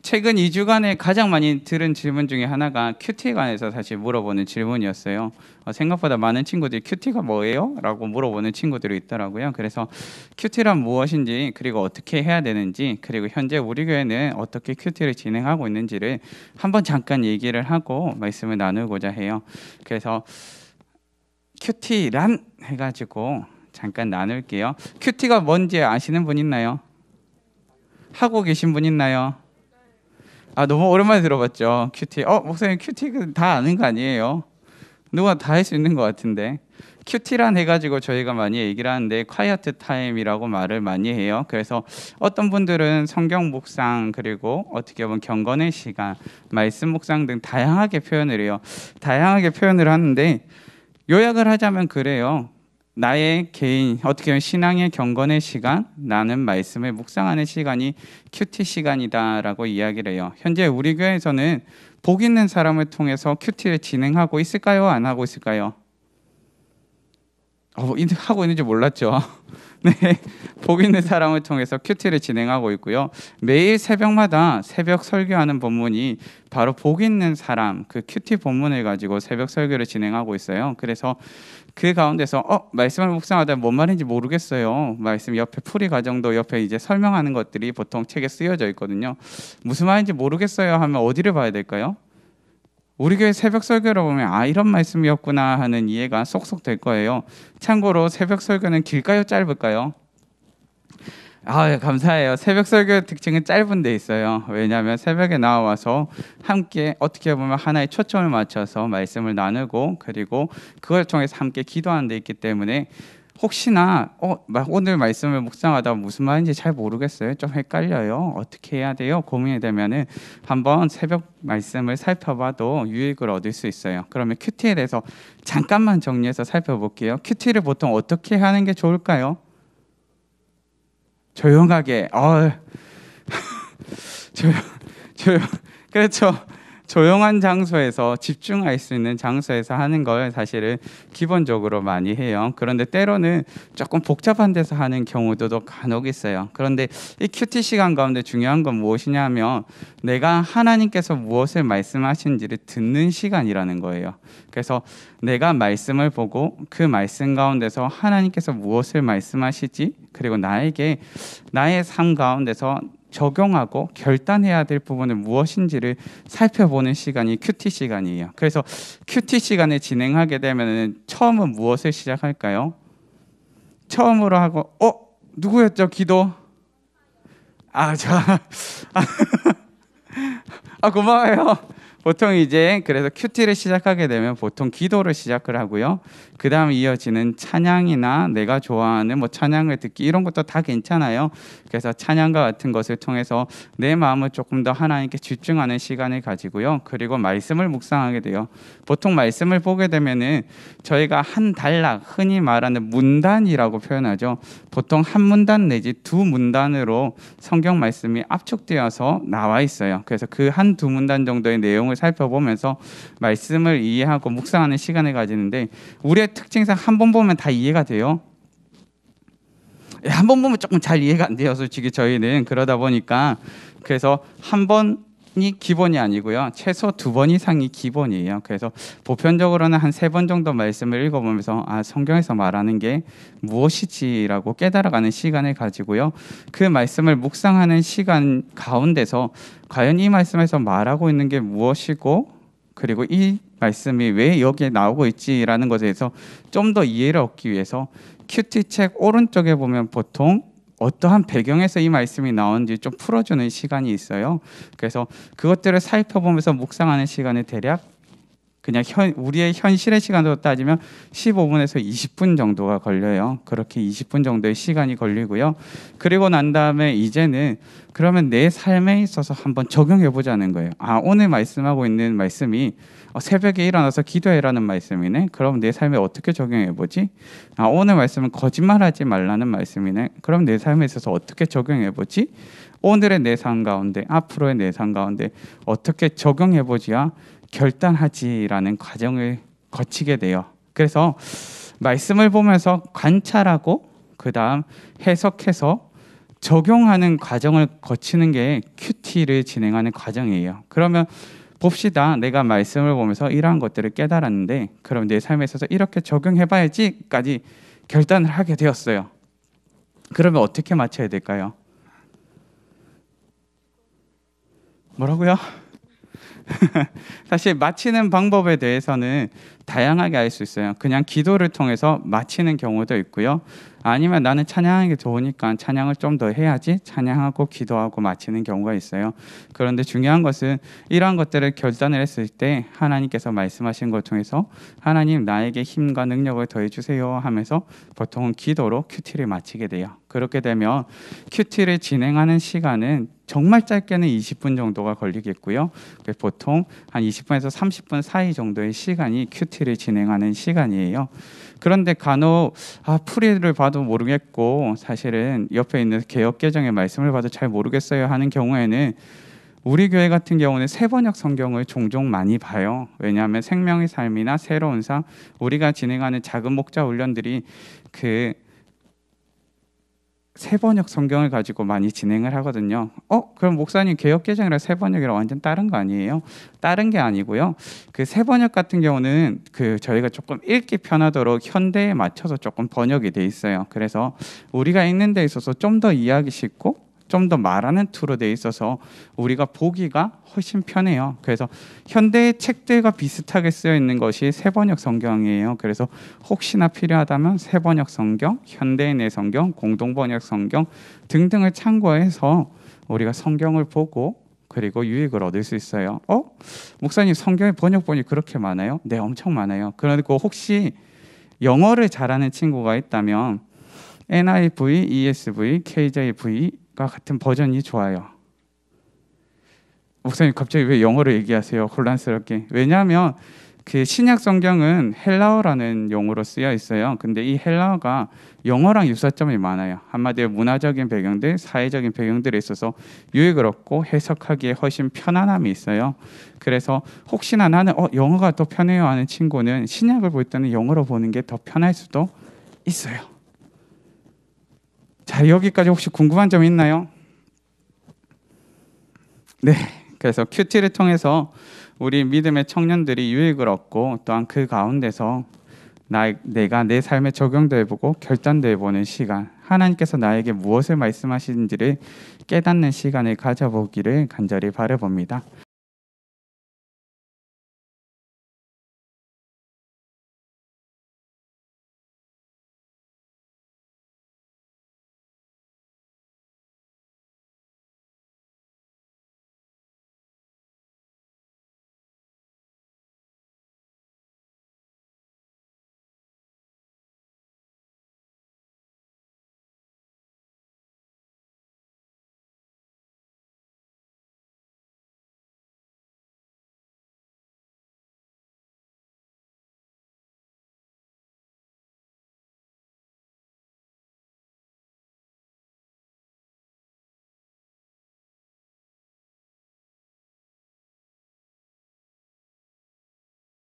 최근 2주간에 가장 많이 들은 질문 중에 하나가 큐티에 관해서 사실 물어보는 질문이었어요. 생각보다 많은 친구들이 큐티가 뭐예요? 라고 물어보는 친구들이 있더라고요. 그래서 큐티란 무엇인지, 그리고 어떻게 해야 되는지, 그리고 현재 우리 교회는 어떻게 큐티를 진행하고 있는지를 한번 잠깐 얘기를 하고 말씀을 나누고자 해요. 그래서 큐티란 해가지고 잠깐 나눌게요. 큐티가 뭔지 아시는 분 있나요? 하고 계신 분 있나요? 너무 오랜만에 들어봤죠. 큐티. 목사님 큐티 다 아는 거 아니에요? 누가 다 할 수 있는 것 같은데. 큐티란 해가지고 저희가 많이 얘기를 하는데 콰이어트 타임이라고 말을 많이 해요. 그래서 어떤 분들은 성경 묵상, 그리고 어떻게 보면 경건의 시간, 말씀 묵상 등 다양하게 표현을 해요. 다양하게 표현을 하는데 요약을 하자면 그래요. 나의 개인, 어떻게 보면 신앙의 경건의 시간, 나는 말씀을 묵상하는 시간이 큐티 시간이다라고 이야기를 해요. 현재 우리 교회에서는 복 있는 사람을 통해서 큐티를 진행하고 있을까요? 안 하고 있을까요? 하고 있는지 몰랐죠. 네, 복 있는 사람을 통해서 큐티를 진행하고 있고요. 매일 새벽마다 새벽 설교하는 본문이 바로 복 있는 사람, 그 큐티 본문을 가지고 새벽 설교를 진행하고 있어요. 그래서 그 가운데서 말씀을 묵상하다 뭔 말인지 모르겠어요. 말씀 옆에 풀이 과정도 옆에 이제 설명하는 것들이 보통 책에 쓰여져 있거든요. 무슨 말인지 모르겠어요 하면 어디를 봐야 될까요? 우리 교회 새벽 설교를 보면 이런 말씀이었구나 하는 이해가 쏙쏙 될 거예요. 참고로 새벽 설교는 길까요? 짧을까요? 감사해요. 새벽 설교의 특징은 짧은 데 있어요. 왜냐하면 새벽에 나와서 함께 어떻게 보면 하나의 초점을 맞춰서 말씀을 나누고, 그리고 그걸 통해서 함께 기도하는 데 있기 때문에 혹시나 오늘 말씀을 묵상하다 무슨 말인지 잘 모르겠어요, 좀 헷갈려요, 어떻게 해야 돼요, 고민이 되면은 한번 새벽 말씀을 살펴봐도 유익을 얻을 수 있어요. 그러면 큐티에 대해서 잠깐만 정리해서 살펴볼게요. 큐티를 보통 어떻게 하는 게 좋을까요? 조용하게. 그렇죠. 조용한 장소에서, 집중할 수 있는 장소에서 하는 걸 사실은 기본적으로 많이 해요. 그런데 때로는 조금 복잡한 데서 하는 경우도 간혹 있어요. 그런데 이 큐티 시간 가운데 중요한 건 무엇이냐면 내가 하나님께서 무엇을 말씀하시는지를 듣는 시간이라는 거예요. 그래서 내가 말씀을 보고 그 말씀 가운데서 하나님께서 무엇을 말씀하시지, 그리고 나에게 나의 삶 가운데서 적용하고 결단해야 될 부분은 무엇인지를 살펴보는 시간이 큐티 시간이에요. 그래서 큐티 시간을 진행하게 되면 처음은 무엇을 시작할까요? 처음으로 하고 누구였죠? 기도? 고마워요. 보통 이제 그래서 큐티를 시작하게 되면 보통 기도를 시작을 하고요. 그 다음 이어지는 찬양이나 내가 좋아하는 찬양을 듣기, 이런 것도 다 괜찮아요. 그래서 찬양과 같은 것을 통해서 내 마음을 조금 더 하나님께 집중하는 시간을 가지고요. 그리고 말씀을 묵상하게 돼요. 보통 말씀을 보게 되면은 저희가 한 단락, 흔히 말하는 문단이라고 표현하죠. 보통 한 문단 내지 두 문단으로 성경 말씀이 압축되어서 나와 있어요. 그래서 그 한두 문단 정도의 내용을 살펴보면서 말씀을 이해하고 묵상하는 시간을 가지는데, 우리의 특징상 한 번 보면 다 이해가 돼요. 한 번 보면 조금 잘 이해가 안 돼요, 솔직히 저희는. 그러다 보니까 그래서 한 번이 기본이 아니고요, 최소 2번 이상이 기본이에요. 그래서 보편적으로는 한 3번 정도 말씀을 읽어보면서 성경에서 말하는 게 무엇이지라고 깨달아가는 시간을 가지고요. 그 말씀을 묵상하는 시간 가운데서 과연 이 말씀에서 말하고 있는 게 무엇이고, 그리고 이 말씀이 왜 여기에 나오고 있지라는 것에 대해서 좀 더 이해를 얻기 위해서 큐티 책 오른쪽에 보면 보통 어떠한 배경에서 이 말씀이 나오는지 좀 풀어주는 시간이 있어요. 그래서 그것들을 살펴보면서 묵상하는 시간을 대략 그냥 우리의 현실의 시간으로 따지면 15분에서 20분 정도가 걸려요. 그렇게 20분 정도의 시간이 걸리고요. 그리고 난 다음에 이제는 그러면 내 삶에 있어서 한번 적용해 보자는 거예요. 오늘 말씀하고 있는 말씀이 새벽에 일어나서 기도해라는 말씀이네. 그럼 내 삶에 어떻게 적용해 보지? 오늘 말씀은 거짓말하지 말라는 말씀이네. 그럼 내 삶에 있어서 어떻게 적용해 보지? 오늘의 내 삶 가운데, 앞으로의 내 삶 가운데 어떻게 적용해 보지야 결단하지라는 과정을 거치게 돼요. 그래서 말씀을 보면서 관찰하고 그 다음 해석해서 적용하는 과정을 거치는 게 큐티를 진행하는 과정이에요. 그러면 봅시다. 내가 말씀을 보면서 이러한 것들을 깨달았는데 그럼 내 삶에 있어서 이렇게 적용해봐야지까지 결단을 하게 되었어요. 그러면 어떻게 맞춰야 될까요? 뭐라고요? 사실 마치는 방법에 대해서는 다양하게 알 수 있어요. 그냥 기도를 통해서 마치는 경우도 있고요. 아니면 나는 찬양하는 게 좋으니까 찬양을 좀 더 해야지 찬양하고 기도하고 마치는 경우가 있어요. 그런데 중요한 것은 이러한 것들을 결단을 했을 때 하나님께서 말씀하신 것 중에서 하나님 나에게 힘과 능력을 더해 주세요 하면서 보통은 기도로 큐티를 마치게 돼요. 그렇게 되면 큐티를 진행하는 시간은 정말 짧게는 20분 정도가 걸리겠고요. 보통 한 20분에서 30분 사이 정도의 시간이 큐티를 진행하는 시간이에요. 그런데 간혹 풀이를 봐도 모르겠고 사실은 옆에 있는 개역개정의 말씀을 봐도 잘 모르겠어요 하는 경우에는 우리 교회 같은 경우는 세번역 성경을 종종 많이 봐요. 왜냐하면 생명의 삶이나 새로운 삶, 우리가 진행하는 작은 목자 훈련들이 그 세번역 성경을 가지고 많이 진행을 하거든요. 그럼 목사님 개역개정이랑 세번역이랑 완전 다른 거 아니에요? 다른 게 아니고요. 그 세번역 같은 경우는 그 저희가 조금 읽기 편하도록 현대에 맞춰서 조금 번역이 돼 있어요. 그래서 우리가 읽는 데 있어서 좀 더 이해하기 쉽고 좀 더 말하는 투로 돼 있어서 우리가 보기가 훨씬 편해요. 그래서 현대의 책들과 비슷하게 쓰여 있는 것이 세번역 성경이에요. 그래서 혹시나 필요하다면 세번역 성경, 현대인의 성경, 공동번역 성경 등등을 참고해서 우리가 성경을 보고 그리고 유익을 얻을 수 있어요. 목사님 성경의 번역본이 그렇게 많아요? 네, 엄청 많아요. 그리고 혹시 영어를 잘하는 친구가 있다면 NIV, ESV, KJV가 같은 버전이 좋아요. 목사님 갑자기 왜 영어를 얘기하세요? 혼란스럽게. 왜냐하면 그 신약 성경은 헬라어라는 용어로 쓰여 있어요. 근데 이 헬라어가 영어랑 유사점이 많아요. 한마디로 문화적인 배경들, 사회적인 배경들에 있어서 유익을 얻고 해석하기에 훨씬 편안함이 있어요. 그래서 혹시나 나는 영어가 더 편해요 하는 친구는 신약을 볼 때는 영어로 보는 게 더 편할 수도 있어요. 자, 여기까지 혹시 궁금한 점 있나요? 네. 그래서 큐티를 통해서 우리 믿음의 청년들이 유익을 얻고 또한 그 가운데서 내가 내 삶에 적용도 해보고 결단도 해보는 시간, 하나님께서 나에게 무엇을 말씀하시는지를 깨닫는 시간을 가져보기를 간절히 바라봅니다.